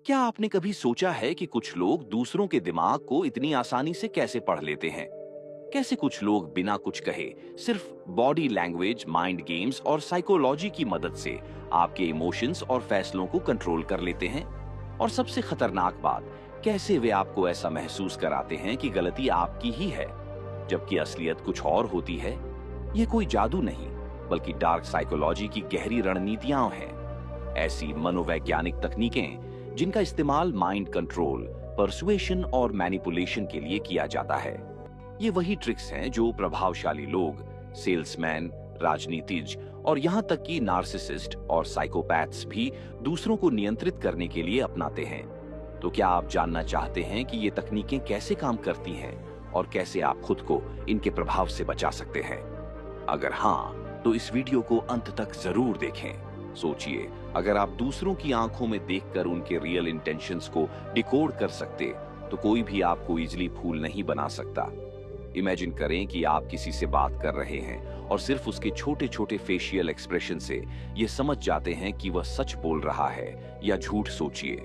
क्या आपने कभी सोचा है कि कुछ लोग दूसरों के दिमाग को इतनी आसानी से कैसे पढ़ लेते हैं? कैसे कुछ लोग बिना कुछ कहे सिर्फ बॉडी लैंग्वेज, माइंड गेम्स और साइकोलॉजी की मदद से आपके इमोशंस और फैसलों को कंट्रोल कर लेते हैं? और सबसे खतरनाक बात, कैसे वे आपको ऐसा महसूस कराते हैं कि गलती आपकी ही है, जबकि असलियत कुछ और होती है? ये कोई जादू नहीं, बल्कि डार्क साइकोलॉजी की गहरी रणनीतियां हैं। ऐसी मनोवैज्ञानिक तकनीकें जिनका इस्तेमाल माइंड कंट्रोल, परसुएशन और मैनिपुलेशन के लिए किया जाता है। ये वही ट्रिक्स हैं जो प्रभावशाली लोग, सेल्समैन, राजनीतिज्ञ और यहाँ तक कि नार्सिसिस्ट और साइकोपैथ्स भी दूसरों को नियंत्रित करने के लिए अपनाते हैं। तो क्या आप जानना चाहते हैं कि ये तकनीकें कैसे काम करती हैं और कैसे आप खुद को इनके प्रभाव से बचा सकते हैं? अगर हाँ, तो इस वीडियो को अंत तक जरूर देखें। सोचिए, अगर आप दूसरों की आंखों में देखकर उनके रियल इंटेंशंस को डिकोड कर सकते, तो कोई भी आपको इजीली फूल नहीं बना सकता। इमेजिन करें कि आप किसी से बात कर रहे हैं और सिर्फ उसके छोटे छोटे फेशियल एक्सप्रेशन से ये समझ जाते हैं कि वह सच बोल रहा है या झूठ। सोचिए,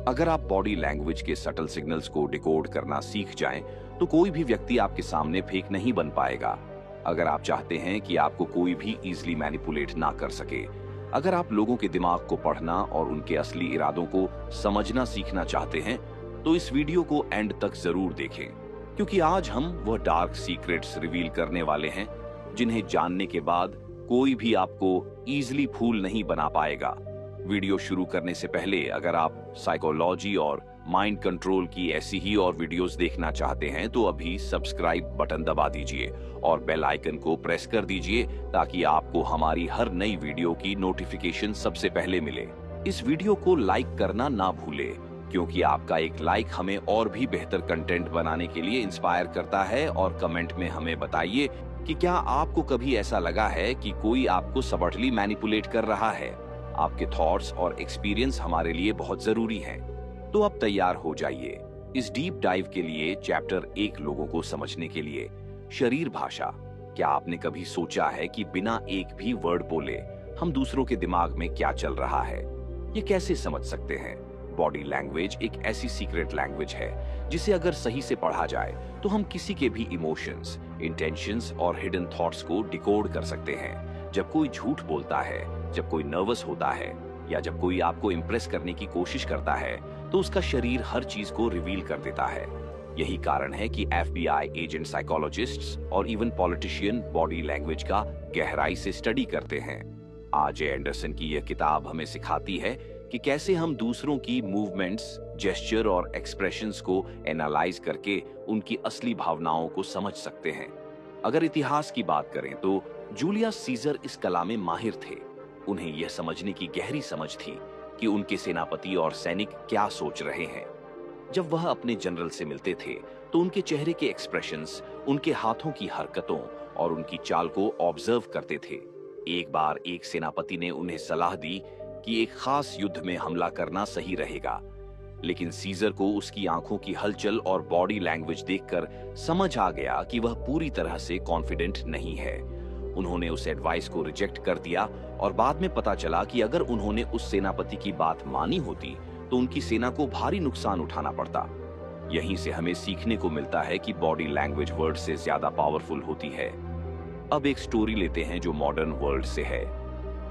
अगर आप बॉडी लैंग्वेज के सटल सिग्नल्स को डिकोड करना सीख जाएं, तो कोई भी व्यक्ति आपके सामने फेक नहीं बन पाएगा। अगर आप चाहते हैं कि आपको कोई भी इजीली मैनिपुलेट ना कर सके, अगर आप लोगों के दिमाग को पढ़ना और उनके असली इरादों को समझना सीखना चाहते हैं, तो इस वीडियो को एंड तक जरूर देखें, क्योंकि आज हम वह डार्क सीक्रेट्स रिवील करने वाले हैं जिन्हें जानने के बाद कोई भी आपको इजीली फूल नहीं बना पाएगा। वीडियो शुरू करने से पहले अगर आप साइकोलॉजी और माइंड कंट्रोल की ऐसी ही और वीडियोस देखना चाहते हैं, तो अभी सब्सक्राइब बटन दबा दीजिए और बेल आइकन को प्रेस कर दीजिए, ताकि आपको हमारी हर नई वीडियो की नोटिफिकेशन सबसे पहले मिले। इस वीडियो को लाइक करना ना भूलें, क्योंकि आपका एक लाइक हमें और भी बेहतर कंटेंट बनाने के लिए इंस्पायर करता है। और कमेंट में हमें बताइए कि क्या आपको कभी ऐसा लगा है कि कोई आपको सबटली मैनिपुलेट कर रहा है। आपके थॉट्स और एक्सपीरियंस हमारे लिए बहुत जरूरी हैं। तो अब तैयार हो जाइए इस डीप डाइव के लिए। चैप्टर 1, लोगों को समझने के लिए शरीर भाषा। क्या आपने कभी सोचा है कि बिना एक भी वर्ड बोले हम दूसरों के दिमाग में क्या चल रहा है? ये कैसे समझ सकते हैं? बॉडी लैंग्वेज एक ऐसी सीक्रेट लैंग्वेज है जिसे अगर सही से पढ़ा जाए तो हम किसी के भी इमोशंस, इंटेंशंस और हिडन थॉट्स को डिकोड कर सकते हैं। जब कोई झूठ बोलता है, जब कोई नर्वस होता है या जब कोई आपको इंप्रेस करने की कोशिश करता है, तो उसका शरीर हर चीज को रिवील कर देता है। यही कारण है कि FBI एजेंट, साइकोलॉजिस्ट्स और इवन पॉलिटिशियन बॉडी लैंग्वेज का गहराई से स्टडी करते हैं। AJ एंडरसन की यह किताब हमें सिखाती है कि कैसे हम दूसरों की मूवमेंट्स, जेस्चर और एक्सप्रेशंस को एनालाइज करके उनकी असली भावनाओं को समझ सकते हैं। अगर इतिहास की बात करें तो जूलियस सीजर इस कला में माहिर थे। उन्हें यह समझने की गहरी समझ थी कि उनके सेनापति और सैनिक क्या सोच रहे हैं। जब वह अपने जनरल से मिलते थे तो उनके चेहरे के एक्सप्रेशंस, उनके हाथों की हरकतों और उनकी चाल को ऑब्जर्व करते थे। एक बार एक सेनापति ने उन्हें सलाह दी कि एक खास युद्ध में हमला करना सही रहेगा, लेकिन सीजर को उसकी आंखों की हलचल और बॉडी लैंग्वेज देखकर समझ आ गया कि वह पूरी तरह से कॉन्फिडेंट नहीं है। उन्होंने उस एडवाइस को रिजेक्ट कर दिया और बाद में पता चला कि अगर उन्होंने उस सेनापति की बात मानी होती तो उनकी सेना को भारी नुकसान उठाना पड़ता। यहीं से हमें सीखने को मिलता है कि बॉडी लैंग्वेज वर्ड से ज्यादा पावरफुल होती है। अब एक स्टोरी लेते हैं जो मॉडर्न वर्ल्ड से है।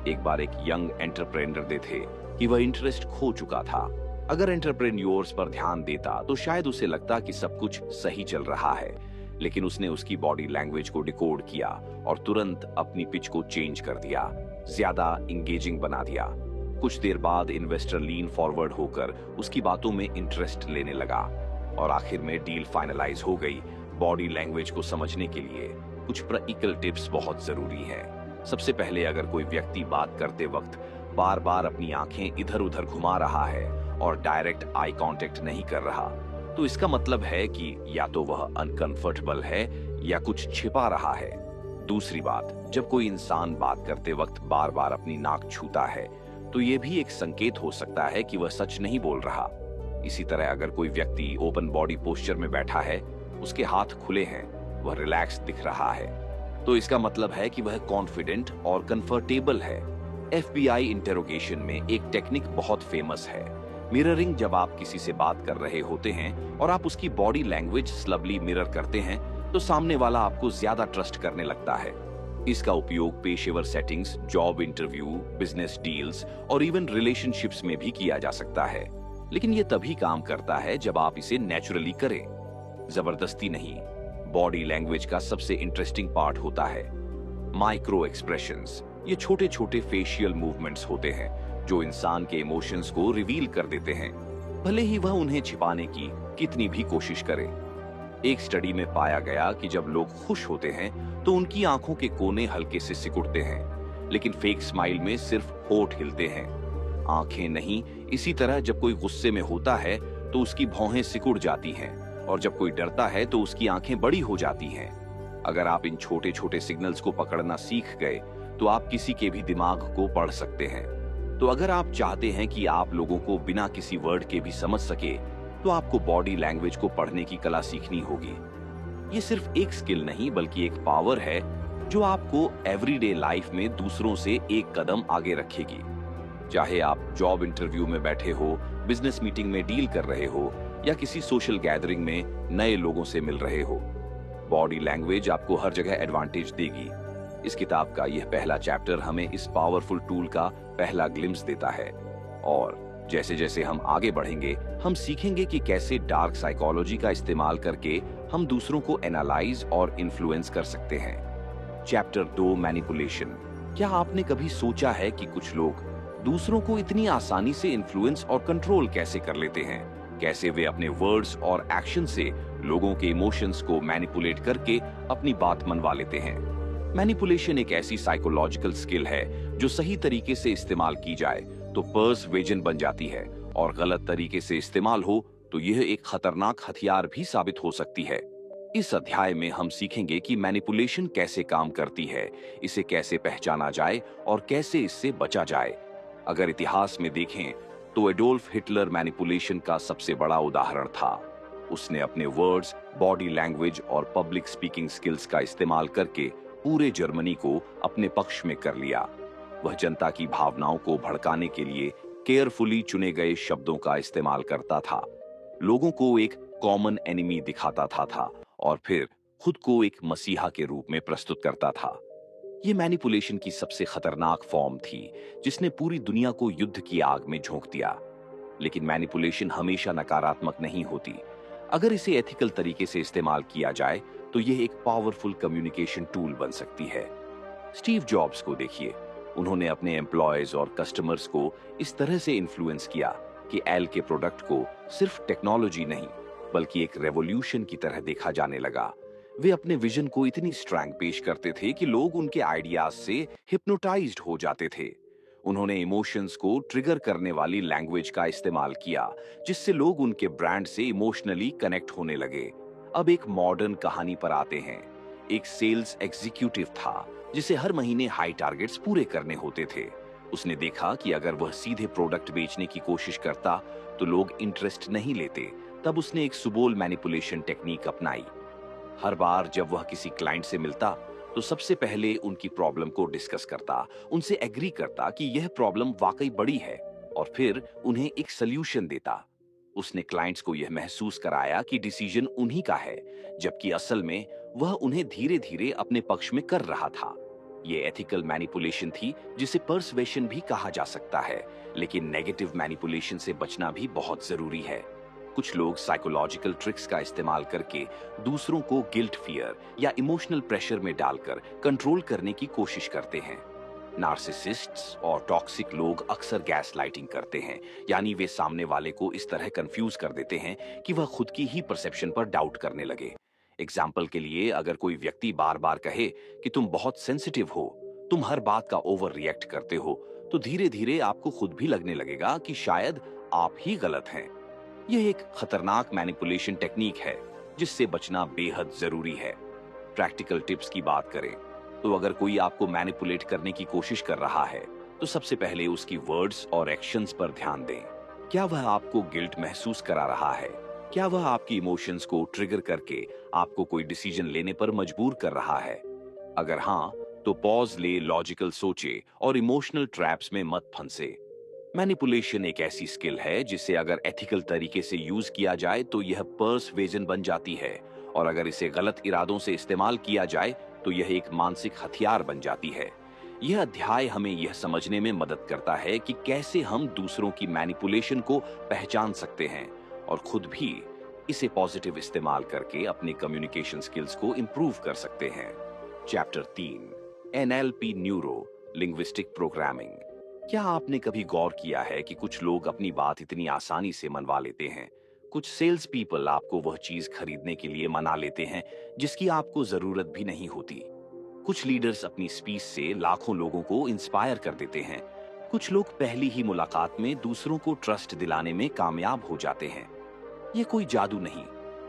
एक बार एक यंग एंटरप्रेन्योर थे कि वह इंटरेस्ट खो चुका था। अगर एंटरप्रेन्योर्स पर ध्यान देता तो शायद उसे लगता कि सब कुछ सही चल रहा है, लेकिन उसने उसकी बॉडी लैंग्वेज को डिकोड किया और तुरंत अपनी पिच को चेंज कर दिया, ज्यादा इंगेजिंग बना दिया। कुछ देर बाद इन्वेस्टर लीन फॉरवर्ड होकर उसकी बातों में इंटरेस्ट लेने लगा और आखिर में डील फाइनलाइज हो गई। बॉडी लैंग्वेज को समझने के लिए कुछ प्रैक्टिकल टिप्स बहुत जरूरी हैं। सबसे पहले, अगर कोई व्यक्ति बात करते वक्त बार बार अपनी आंखें इधर उधर घुमा रहा है और डायरेक्ट आई कांटेक्ट नहीं कर रहा, तो इसका मतलब है कि या तो वह अनकंफर्टेबल है या कुछ छिपा रहा है। दूसरी बात, जब कोई इंसान बात करते वक्त बार बार अपनी नाक छूता है, तो यह भी एक संकेत हो सकता है कि वह सच नहीं बोल रहा। इसी तरह अगर कोई व्यक्ति ओपन बॉडी पोस्चर में बैठा है, उसके हाथ खुले हैं, वह रिलैक्स दिख रहा है, तो इसका मतलब है कि वह कॉन्फिडेंट और कंफर्टेबल है। FBI इंटेरोगेशन में एक टेक्निक बहुत फेमस है मिररिंग जब आप किसी से बात कर रहे होते हैं और आप उसकी बॉडी लैंग्वेज स्लबली मिरर करते हैं तो सामने वाला आपको ज्यादा ट्रस्ट करने लगता है। इसका उपयोग पेशेवर settings, job interview, business deals और इवन रिलेशनशिप्स में भी किया जा सकता है। लेकिन ये तभी काम करता है जब आप इसे नेचुरली करें, जबरदस्ती नहीं। बॉडी लैंग्वेज का सबसे इंटरेस्टिंग पार्ट होता है माइक्रो एक्सप्रेशंस। ये छोटे छोटे फेशियल मूवमेंट्स होते हैं जो इंसान के इमोशंस को रिवील कर देते हैं, भले ही वह उन्हें छिपाने की कितनी भी कोशिश करे। एक स्टडी में पाया गया कि जब लोग खुश होते हैं तो उनकी आंखों के कोने हल्के से सिकुड़ते हैं, लेकिन फेक स्माइल में सिर्फ होठ हिलते हैं, आंखें नहीं। इसी तरह जब कोई गुस्से में होता है तो उसकी भौहें सिकुड़ जाती हैं, और जब कोई डरता है तो उसकी आंखें बड़ी हो जाती हैं। अगर आप इन छोटे छोटे सिग्नल्स को पकड़ना सीख गए तो आप किसी के भी दिमाग को पढ़ सकते हैं। तो अगर आप चाहते हैं कि आप लोगों को बिना किसी वर्ड के भी समझ सके तो आपको बॉडी लैंग्वेज को पढ़ने की कला सीखनी होगी। ये सिर्फ एक स्किल नहीं बल्कि एक पावर है जो आपको एवरीडे लाइफ में दूसरों से एक कदम आगे रखेगी। चाहे आप जॉब इंटरव्यू में बैठे हो, बिजनेस मीटिंग में डील कर रहे हो या किसी सोशल गैदरिंग में नए लोगों से मिल रहे हो, बॉडी लैंग्वेज आपको हर जगह एडवांटेज देगी। इस किताब का यह पहला चैप्टर हमें इस पावरफुल टूल का पहला ग्लिम्स देता है, और जैसे जैसे हम आगे बढ़ेंगे हम सीखेंगे कि कैसे डार्क साइकोलॉजी का इस्तेमाल करके हम दूसरों को एनालाइज और इन्फ्लुएंस कर सकते हैं। Chapter 2, manipulation. क्या आपने कभी सोचा है कि कुछ लोग दूसरों को इतनी आसानी से इन्फ्लुएंस और कंट्रोल कैसे कर लेते हैं? कैसे वे अपने वर्ड्स और एक्शन से लोगों के इमोशंस को मैनिपुलेट करके अपनी बात मनवा लेते हैं। मैनिपुलेशन एक ऐसी साइकोलॉजिकल स्किल है जो सही तरीके से इस्तेमाल की जाए तो पर्सवेजन बन जाती है, और गलत तरीके से इस्तेमाल हो तो यह एक खतरनाक हथियार भी साबित हो सकती है। इस अध्याय में हम सीखेंगे कि मैनिपुलेशन कैसे काम करती है, इसे कैसे पहचाना जाए और कैसे इससे बचा जाए। अगर इतिहास में देखें तो एडोल्फ हिटलर मैनिपुलेशन का सबसे बड़ा उदाहरण था। उसने अपने वर्ड्स, बॉडी लैंग्वेज और पब्लिक स्पीकिंग स्किल्स का इस्तेमाल करके पूरे जर्मनी को अपने पक्ष में कर लिया। वह जनता की भावनाओं को भड़काने के लिए केयरफुली चुने गए शब्दों का इस्तेमाल करता था, लोगों को एक कॉमन एनिमी दिखाता था और फिर खुद को एक मसीहा के रूप में प्रस्तुत करता था। ये मैनिपुलेशन की सबसे खतरनाक फॉर्म थी जिसने पूरी दुनिया को युद्ध की आग में झोंक दिया। लेकिन मैनिपुलेशन हमेशा नकारात्मक नहीं होती। अगर इसे एथिकल तरीके से इस्तेमाल किया जाए तो यह एक पावरफुल कम्युनिकेशन टूल बन सकती है। स्टीव जॉब्स को देखिए, उन्होंने अपने एम्प्लॉयज और कस्टमर्स को इस तरह से इन्फ्लुएंस किया कि एल के प्रोडक्ट को सिर्फ टेक्नोलॉजी नहीं बल्कि एक रेवोल्यूशन की तरह देखा जाने लगा। वे अपने विजन को इतनी स्ट्रैंग पेश करते थे कि लोग उनके आइडियाज से हिप्नोटाइज्ड हो जाते थे। उन्होंने इमोशंस को ट्रिगर करने वाली लैंग्वेज का इस्तेमाल किया जिससे लोग उनके ब्रांड से इमोशनली कनेक्ट होने लगे। अब एक मॉडर्न कहानी पर आते हैं। एक सेल्स एग्जीक्यूटिव था जिसे हर महीने हाई टारगेट्स पूरे करने होते थे। उसने देखा कि अगर वह सीधे प्रोडक्ट बेचने की कोशिश करता तो लोग इंटरेस्ट नहीं लेते। तब उसने एक सुबोल मैनिपुलेशन टेक्निक अपनाई। हर बार जब वह किसी क्लाइंट से मिलता तो सबसे पहले उनकी प्रॉब्लम को डिस्कस करता, उनसे एग्री करता कि यह प्रॉब्लम वाकई बड़ी है और फिर उन्हें एक सल्यूशन देता। उसने क्लाइंट्स को यह महसूस कराया कि डिसीजन उन्हीं का है, जबकि असल में वह उन्हें धीरे धीरे अपने पक्ष में कर रहा था। यह एथिकल मैनिपुलेशन थी जिसे पर्सुएशन भी कहा जा सकता है, लेकिन नेगेटिव मैनिपुलेशन से बचना भी बहुत जरूरी है। कुछ लोग साइकोलॉजिकल ट्रिक्स का इस्तेमाल करके दूसरों को गिल्ट, फियर या इमोशनल प्रेशर में डालकर कंट्रोल करने की कोशिश करते हैं। नार्सिसिस्ट्स और टॉक्सिक लोग अक्सर गैस लाइटिंग करते हैं, यानी वे सामने वाले को इस तरह कंफ्यूज कर देते हैं कि वह खुद की ही परसेप्शन पर डाउट करने लगे। एग्जाम्पल के लिए, अगर कोई व्यक्ति बार बार कहे कि तुम बहुत सेंसिटिव हो, तुम हर बात का ओवर रिएक्ट करते हो, तो धीरे धीरे आपको खुद भी लगने लगेगा कि शायद आप ही गलत हैं। यह एक खतरनाक मैनिपुलेशन टेक्निक है जिससे बचना बेहद जरूरी है। प्रैक्टिकल टिप्स की बात करें तो अगर कोई आपको मैनिपुलेट करने की कोशिश कर रहा है तो सबसे पहले उसकी वर्ड्स और एक्शंस पर ध्यान दें। क्या वह आपको गिल्ट महसूस करा रहा है? क्या वह आपकी इमोशंस को ट्रिगर करके आपको कोई डिसीजन लेने पर मजबूर कर रहा है? अगर हाँ, तो पॉज ले, लॉजिकल सोचे और इमोशनल ट्रैप्स में मत फंसे। मैनिपुलेशन एक ऐसी स्किल है जिसे अगर एथिकल तरीके से यूज किया जाए तो यह पर्सवेजन बन जाती है, और अगर इसे गलत इरादों से इस्तेमाल किया जाए तो यह एक मानसिक हथियार बन जाती है। यह अध्याय हमें यह समझने में मदद करता है कि कैसे हम दूसरों की मैनिपुलेशन को पहचान सकते हैं और खुद भी इसे पॉजिटिव इस्तेमाल करके अपने कम्युनिकेशन स्किल्स को इंप्रूव कर सकते हैं। Chapter 3, NLP neuro linguistic programming. क्या आपने कभी गौर किया है कि कुछ लोग अपनी बात इतनी आसानी से मनवा लेते हैं? कुछ सेल्स पीपल आपको वह चीज खरीदने के लिए मना लेते हैं जिसकी आपको जरूरत भी नहीं होती। कुछ लीडर्स अपनी स्पीच से लाखों लोगों को इंस्पायर कर देते हैं। कुछ लोग पहली ही मुलाकात में दूसरों को ट्रस्ट दिलाने में कामयाब हो जाते हैं। ये कोई जादू नहीं,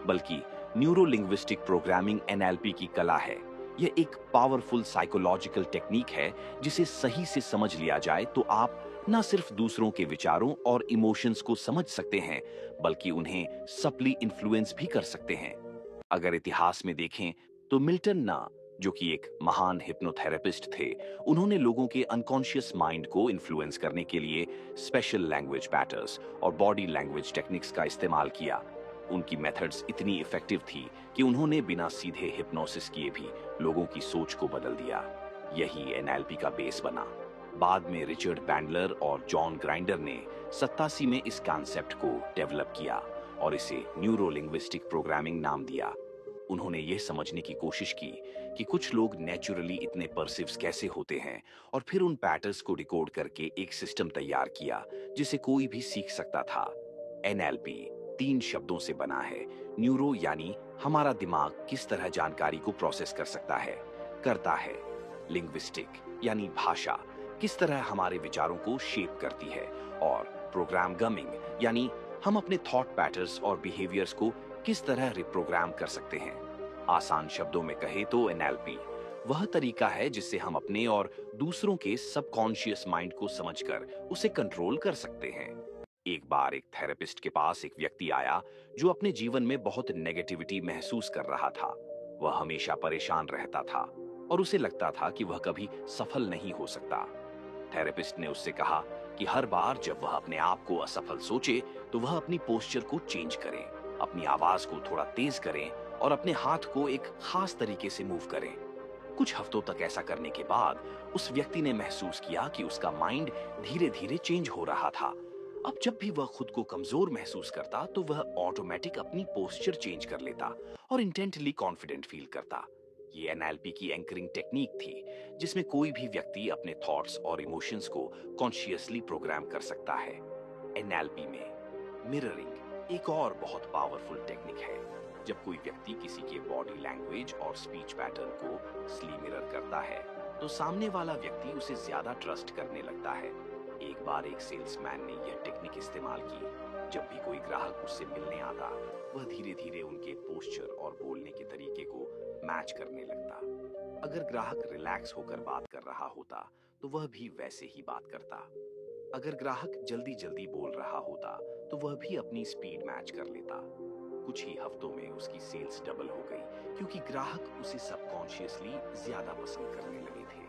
बल्कि न्यूरो लिंग्विस्टिक प्रोग्रामिंग एनएलपी की कला है। यह एक पावरफुल साइकोलॉजिकल टेक्निक है जिसे सही से समझ लिया जाए तो आप न सिर्फ दूसरों के विचारों और इमोशंस को समझ सकते हैं, बल्कि उन्हें सप्ली इन्फ्लुएंस भी कर सकते हैं। अगर इतिहास में देखें तो मिल्टन ना, जो कि एक महान हिप्नोथेरेपिस्ट थे, उन्होंने लोगों के अनकॉन्शियस माइंड को इन्फ्लुएंस करने के लिए स्पेशल लैंग्वेज पैटर्न्स और बॉडी लैंग्वेज टेक्निक्स का इस्तेमाल किया। उनकी मेथड्स इतनी इफेक्टिव थी कि उन्होंने बिना सीधे हिप्नोसिस किए भी लोगों की सोच को बदल दिया। यही एनएलपी का बेस बना। बाद में रिचर्ड बैंडलर और जॉन ग्राइंडर ने 87 में इस कॉन्सेप्ट को डेवलप किया और इसे न्यूरो लिंग्विस्टिक प्रोग्रामिंग नाम दिया। उन्होंने यह समझने की कोशिश की कि कुछ लोग नेचुरली इतने परसिव्स कैसे होते हैं, और फिर उन पैटर्न्स को डिकोड करके एक सिस्टम तैयार किया जिसे कोई भी सीख सकता था। एनएलपी 3 शब्दों से बना है। न्यूरो यानी हमारा दिमाग किस तरह जानकारी को प्रोसेस कर सकता है, करता है। लिंग्विस्टिक यानी भाषा किस तरह हमारे विचारों को शेप करती है, और प्रोग्राम गमिंग यानी हम अपने थॉट पैटर्न्स और बिहेवियर्स को किस तरह रिप्रोग्राम कर सकते हैं। आसान शब्दों में कहे तो एनएलपी वह तरीका है जिससे हम अपने और दूसरों के सबकॉन्शियस माइंड को समझकर उसे कंट्रोल कर सकते हैं। एक बार एक थेरेपिस्ट के पास एक व्यक्ति आया जो अपने जीवन में बहुत नेगेटिविटी महसूस कर रहा था। वह हमेशा परेशान रहता था और उसे लगता था कि वह कभी सफल नहीं हो सकता। थेरेपिस्ट ने उससे कहा कि हर बार जब वह अपने आप को असफल सोचे तो वह अपनी पोस्चर को चेंज करे, अपनी आवाज को थोड़ा तेज करें और अपने हाथ को एक खास तरीके से मूव करें। कुछ हफ्तों तक ऐसा करने के बाद उस व्यक्ति ने महसूस किया कि उसका माइंड धीरे धीरे चेंज हो रहा था। अब जब भी वह खुद को कमजोर महसूस करता तो वह ऑटोमेटिक अपनी पोस्चर चेंज कर लेता और इंटेंटली कॉन्फिडेंट फील करता। ये एनएलपी की एंकरिंग टेक्निक थी जिसमें कोई भी व्यक्ति अपने थॉट्स और इमोशंस को कॉन्शियसली प्रोग्राम कर सकता है। एनएलपी में मिररिंग एक और बहुत पावरफुल टेक्निक है। जब कोई व्यक्ति किसी के बॉडी लैंग्वेज और स्पीच पैटर्न को स्ली मिरर करता है तो सामने वाला व्यक्ति उसे ज्यादा ट्रस्ट करने लगता है। एक बार एक सेल्समैन ने यह टेक्निक इस्तेमाल की। जब भी कोई ग्राहक उससे मिलने आता वह धीरे धीरे उनके पोस्चर और बोलने के तरीके को मैच करने लगता। अगर ग्राहक रिलैक्स होकर बात कर रहा होता तो वह भी वैसे ही बात करता। अगर ग्राहक जल्दी जल्दी बोल रहा होता तो वह भी अपनी स्पीड मैच कर लेता। कुछ ही हफ्तों में उसकी सेल्स डबल हो गई क्योंकि ग्राहक उसे सबकॉन्शियसली ज्यादा पसंद करने लगे थे।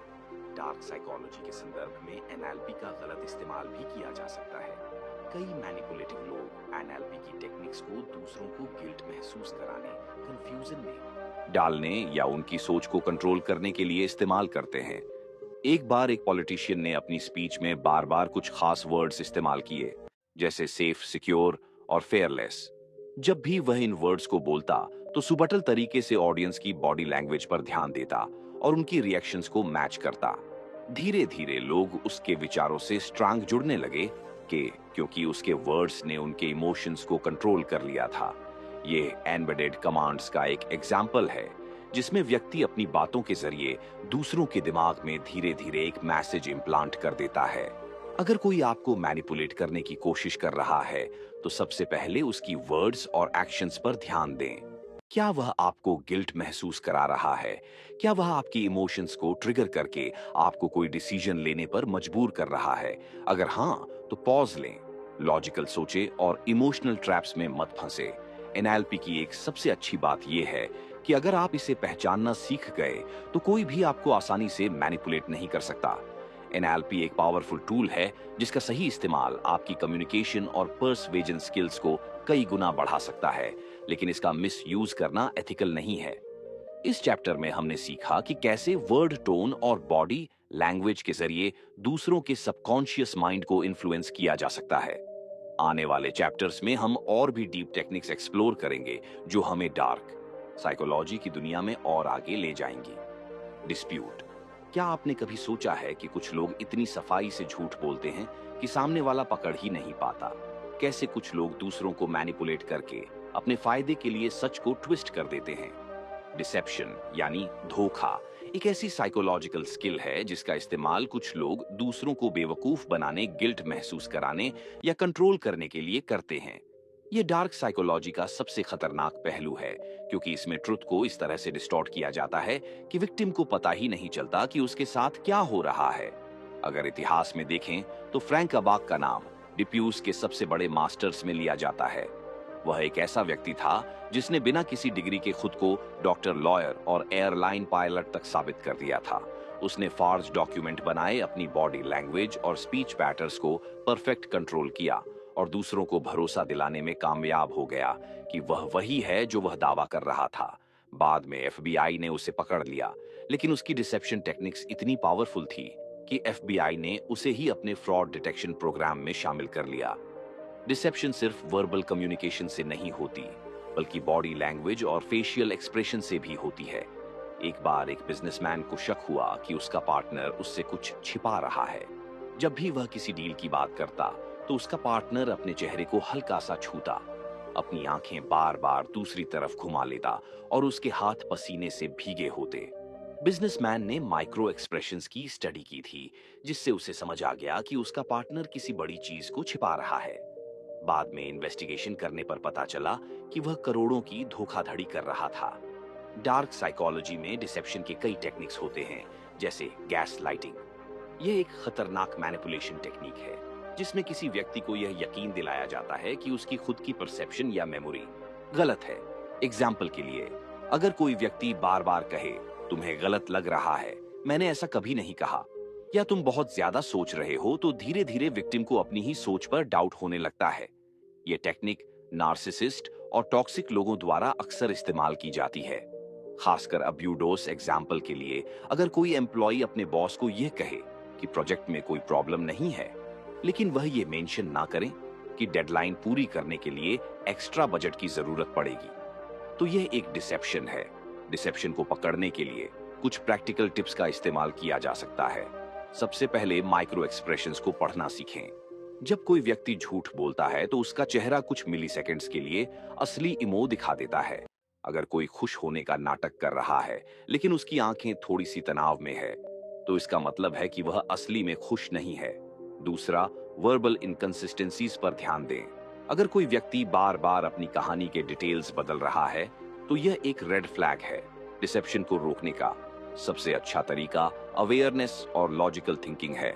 डार्क साइकोलॉजी के संदर्भ में एनएलपी का गलत इस्तेमाल भी किया जा सकता है। कई मैनिपुलेटिव लोग एनएलपी की टेक्निक्स को दूसरों को गिल्ट महसूस कराने, कंफ्यूजन में डालने या उनकी सोच को कंट्रोल करने के लिए इस्तेमाल करते हैं। एक बार एक पॉलिटिशियन ने अपनी स्पीच में बार बार कुछ खास वर्ड्स इस्तेमाल किए, जैसे सेफ, सिक्योर और फेयरलेस। जब भी वह इन वर्ड्स को बोलता तो सुबटल तरीके से ऑडियंस की बॉडी लैंग्वेज पर ध्यान देता और उनकी रिएक्शंस को मैच करता। धीरे धीरे लोग उसके विचारों से स्ट्रांग जुड़ने लगे क्योंकि उसके वर्ड्स ने उनके इमोशंस को कंट्रोल कर लिया था। ये एम्बेडेड कमांड्स का एक एग्जाम्पल है जिसमें व्यक्ति अपनी बातों के जरिए दूसरों के दिमाग में धीरे धीरे एक मैसेज इम्प्लांट कर देता है। अगर कोई आपको मैनिपुलेट करने की कोशिश कर रहा है तो सबसे पहले उसकी वर्ड्स और एक्शंस पर ध्यान दें। क्या वह आपको गिल्ट महसूस करा रहा है? क्या वह आपकी इमोशंस को ट्रिगर करके आपको कोई डिसीजन लेने पर मजबूर कर रहा है? अगर हाँ, तो पॉज लें, लॉजिकल सोचे और इमोशनल ट्रैप्स में मत फंसे। एनएलपी की एक सबसे अच्छी बात यह है कि अगर आप इसे पहचानना सीख गए तो कोई भी आपको आसानी से मैनिपुलेट नहीं कर सकता। एनएलपी एक पावरफुल टूल है जिसका सही इस्तेमाल आपकी कम्युनिकेशन और पर्सवेजन स्किल्स को कई गुना बढ़ा सकता है, लेकिन इसका मिस यूज करना एथिकल नहीं है। इस चैप्टर में हमने सीखा कि कैसे वर्ड टोन और बॉडी लैंग्वेज के जरिए दूसरों के सबकॉन्शियस माइंड को इन्फ्लुएंस किया जा सकता है। आने वाले चैप्टर्स में हम और भी डीप टेक्निक्स एक्सप्लोर करेंगे जो हमें डार्क साइकोलॉजी की दुनिया में और आगे ले जाएंगी। डिस्प्यूट। क्या आपने कभी सोचा है कि कुछ लोग इतनी सफाई से झूठ बोलते हैं कि सामने वाला पकड़ ही नहीं पाता? कैसे कुछ लोग दूसरों को मैनिपुलेट करके अपने फायदे के लिए सच को ट्विस्ट कर देते हैं? डिसेप्शन यानी धोखा एक ऐसी साइकोलॉजिकल स्किल है जिसका इस्तेमाल कुछ लोग दूसरों को बेवकूफ बनाने, गिल्ट महसूस कराने या कंट्रोल करने के लिए करते हैं। ये डार्क साइकोलॉजी का सबसे खतरनाक पहलू है, क्योंकि इसमें ट्रुथ को इस तरह से डिस्टॉर्ट किया जाता है कि विक्टिम को पता ही नहीं चलता कि उसके साथ क्या हो रहा है। अगर इतिहास में देखें तो फ्रैंक अबाक का नाम डिप्यूज के सबसे बड़े मास्टर्स में लिया जाता है। वह एक ऐसा व्यक्ति था जिसने बिना किसी डिग्री के खुद को डॉक्टर, लॉयर और एयरलाइन पायलट तक साबित कर दिया था। उसने फॉर्ज डॉक्यूमेंट बनाए, अपनी बॉडी लैंग्वेज और स्पीच पैटर्न्स को परफेक्ट कंट्रोल किया और दूसरों को भरोसा दिलाने में कामयाब हो गया कि वह वही है जो वह दावा कर रहा था। बाद में एफबीआई ने उसे पकड़ लिया, लेकिन उसकी डिसेप्शन टेक्निक्स इतनी पावरफुल थी कि एफबीआई ने उसे ही अपने फ्रॉड डिटेक्शन प्रोग्राम में शामिल कर लिया। डिसेप्शन सिर्फ वर्बल कम्युनिकेशन से नहीं होती, बल्कि बॉडी लैंग्वेज और फेशियल एक्सप्रेशन से भी होती है। एक बार एक बिजनेसमैन को शक हुआ कि उसका पार्टनर उससे कुछ छिपा रहा है। जब भी वह किसी डील की बात करता तो उसका पार्टनर अपने चेहरे को हल्का सा छूता, अपनी आंखें बार बार दूसरी तरफ घुमा लेता और उसके हाथ पसीने से भीगे होते। बिजनेसमैन ने माइक्रो एक्सप्रेशंस की स्टडी की थी, जिससे उसे समझ आ गया कि उसका पार्टनर किसी बड़ी चीज को छिपा रहा है। बाद में इन्वेस्टिगेशन करने पर पता चला कि वह करोड़ों की धोखाधड़ी कर रहा था। डार्क साइकोलॉजी में डिसेप्शन के कई टेक्निक्स होते हैं, जैसे गैस लाइटिंग। यह एक खतरनाक मैनिपुलेशन टेक्निक है जिसमें किसी व्यक्ति को यह यकीन दिलाया जाता है कि उसकी खुद की परसेप्शन या मेमोरी गलत है। एग्जाम्पल के लिए, अगर कोई व्यक्ति बार बार कहे, तुम्हें गलत लग रहा है, मैंने ऐसा कभी नहीं कहा, या तुम बहुत ज्यादा सोच रहे हो, तो धीरे धीरे विक्टिम को अपनी ही सोच पर डाउट होने लगता है। यह टेक्निक नार्सिसिस्ट और टॉक्सिक लोगों द्वारा अक्सर इस्तेमाल की जाती है। खासकर अब्यूडोस एग्जाम्पल के लिए, अगर कोई एम्प्लॉय अपने बॉस को यह कहे कि प्रोजेक्ट में कोई प्रॉब्लम नहीं है, लेकिन वह ये मेंशन ना करें कि डेडलाइन पूरी करने के लिए एक्स्ट्रा बजट की जरूरत पड़ेगी, तो यह एक डिसेप्शन है। डिसेप्शन को पकड़ने के लिए कुछ प्रैक्टिकल टिप्स का इस्तेमाल किया जा सकता है। सबसे पहले माइक्रो एक्सप्रेशंस को पढ़ना सीखें। जब कोई व्यक्ति झूठ बोलता है तो उसका चेहरा कुछ मिलीसेकंड्स के लिए असली इमो दिखा देता है। अगर कोई खुश होने का नाटक कर रहा है लेकिन उसकी आंखें थोड़ी सी तनाव में है, तो इसका मतलब है कि वह असली में खुश नहीं है। दूसरा, वर्बल इनकंसिस्टेंसीज पर ध्यान दें। अगर कोई व्यक्ति बार बार अपनी कहानी के डिटेल्स बदल रहा है तो यह एक रेड फ्लैग है। डिसेप्शन को रोकने का सबसे अच्छा तरीका अवेयरनेस और लॉजिकल थिंकिंग है।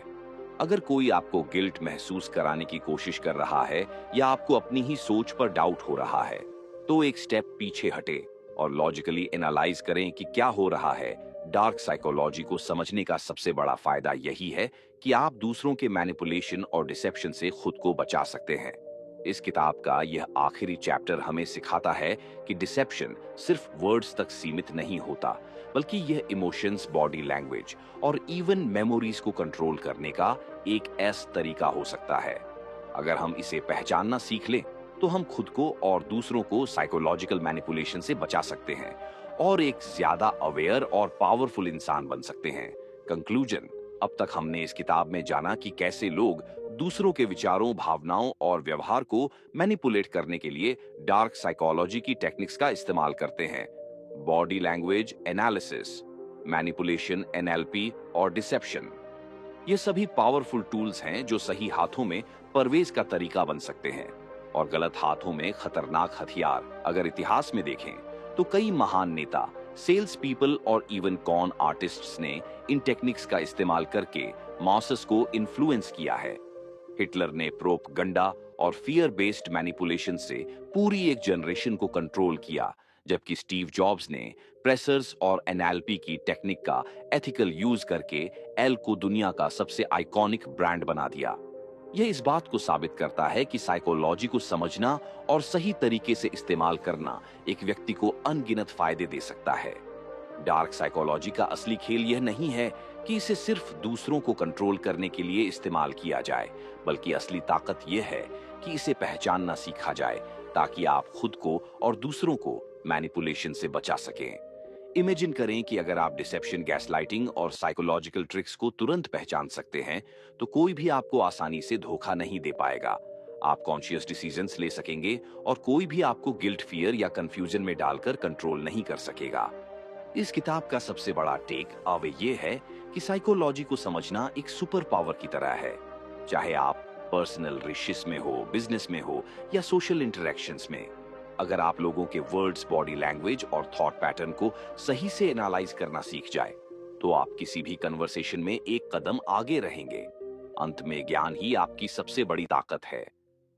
अगर कोई आपको गिल्ट महसूस कराने की कोशिश कर रहा है या आपको अपनी ही सोच पर डाउट हो रहा है, तो एक स्टेप पीछे हटे और लॉजिकली एनालाइज करें कि क्या हो रहा है। डार्क साइकोलॉजी को समझने का सबसे बड़ा फायदा यही है कि आप दूसरों के मैनिपुलेशन और डिसेप्शन से खुद को बचा सकते हैं। इस किताब का यह आखिरी चैप्टर हमें सिखाता है कि डिसेप्शन सिर्फ वर्ड्स तक सीमित नहीं होता, बल्कि यह इमोशंस, बॉडी लैंग्वेज और इवन मेमोरीज को कंट्रोल करने का एक ऐसा तरीका हो सकता है। अगर हम इसे पहचानना सीख लें तो हम खुद को और दूसरों को साइकोलॉजिकल मैनिपुलेशन से बचा सकते हैं और एक ज्यादा अवेयर और पावरफुल इंसान बन सकते हैं। कंक्लूजन, अब तक हमने इस किताब में जाना कि कैसे लोग दूसरों के विचारों, भावनाओं और व्यवहार को मैनिपुलेट करने के लिए डार्क साइकोलॉजी की टेक्निक्स का इस्तेमाल करते हैं। Body language analysis, manipulation, NLP और डिसेप्शन, ये सभी पावरफुल टूल्स हैं जो सही हाथों में परवेज का तरीका बन सकते हैं और गलत हाथों में खतरनाक हथियार। अगर इतिहास में देखें तो कई महान नेता, सेल्स पीपल और इवन कॉन आर्टिस्ट्स ने इन टेक्निक्स का इस्तेमाल करके मासेस को इन्फ्लुएंस किया है। हिटलर ने प्रोपगंडा और फियर बेस्ड मैनिपुलेशन से पूरी एक जनरेशन को कंट्रोल किया, जबकि स्टीव जॉब्स ने प्रेसर्स और एनएलपी की टेक्निक का एथिकल यूज करके एल को दुनिया का सबसे आइकॉनिक ब्रांड बना दिया। यह इस बात को साबित करता है कि साइकोलॉजी को समझना और सही तरीके से इस्तेमाल करना एक व्यक्ति को अनगिनत फायदे दे सकता है। डार्क साइकोलॉजी का असली खेल यह नहीं है कि इसे सिर्फ दूसरों को कंट्रोल करने के लिए इस्तेमाल किया जाए, बल्कि असली ताकत यह है कि इसे पहचानना सीखा जाए ताकि आप खुद को और दूसरों को मैनिपुलेशन से बचा सकें। इमेजिन करें कि अगर आप डिसेप्शन, गैसलाइटिंग और साइकोलॉजिकल ट्रिक्स को तुरंत पहचान सकते हैं, तो कोई भी आपको आसानी से धोखा नहीं दे पाएगा। आप कॉन्शियस डिसीजंस ले सकेंगे और कोई भी आपको गिल्ट, फियर या कंफ्यूजन में डालकर कंट्रोल नहीं कर सकेगा। इस किताब का सबसे बड़ा टेक अवे ये है कि साइकोलॉजी को समझना एक सुपर पावर की तरह है। चाहे आप पर्सनल रिलेशंस में हो, बिजनेस में हो या सोशल इंटरेक्शंस में, अगर आप लोगों के वर्ड्स, बॉडी लैंग्वेज और थॉट पैटर्न को सही से एनालाइज करना सीख जाए, तो आप किसी भी कन्वर्सेशन में एक कदम आगे रहेंगे। अंत में ज्ञान ही आपकी सबसे बड़ी ताकत है।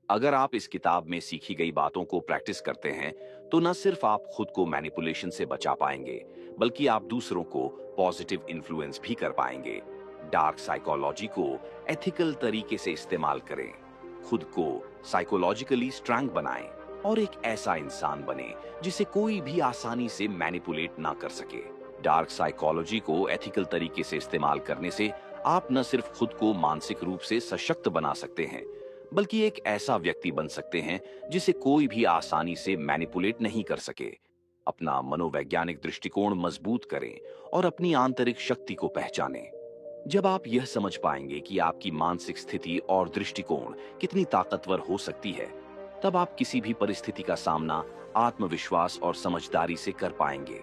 अगर आप इस किताब में सीखी गई बातों को प्रैक्टिस करते हैं, तो न सिर्फ आप खुद को मैनिपुलेशन से बचा पाएंगे, बल्कि आप दूसरों को पॉजिटिव इन्फ्लुएंस भी कर पाएंगे। डार्क साइकोलॉजी को एथिकल तरीके से इस्तेमाल करें, खुद को साइकोलॉजिकली स्ट्रांग बनाएं और एक ऐसा इंसान बने जिसे कोई भी आसानी से मैनिपुलेट ना कर सके। डार्क साइकोलॉजी को एथिकल तरीके से इस्तेमाल करने से आप न सिर्फ खुद को मानसिक रूप से सशक्त बना सकते हैं, बल्कि एक ऐसा व्यक्ति बन सकते हैं जिसे कोई भी आसानी से मैनिपुलेट नहीं कर सके। अपना मनोवैज्ञानिक दृष्टिकोण मजबूत करें और अपनी आंतरिक शक्ति को पहचानें। जब आप यह समझ पाएंगे कि आपकी मानसिक स्थिति और दृष्टिकोण कितनी ताकतवर हो सकती है, तब आप किसी भी परिस्थिति का सामना आत्मविश्वास और समझदारी से कर पाएंगे।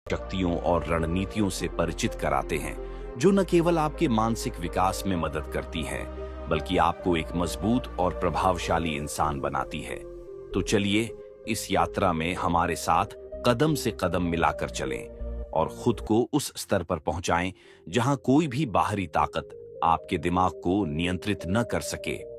शक्तियों और रणनीतियों से परिचित कराते हैं, जो न केवल आपके मानसिक विकास में मदद करती हैं, बल्कि आपको एक मजबूत और प्रभावशाली इंसान बनाती है। तो चलिए इस यात्रा में हमारे साथ कदम से कदम मिलाकर चलें और खुद को उस स्तर पर पहुंचाएं जहां कोई भी बाहरी ताकत आपके दिमाग को नियंत्रित न कर सके।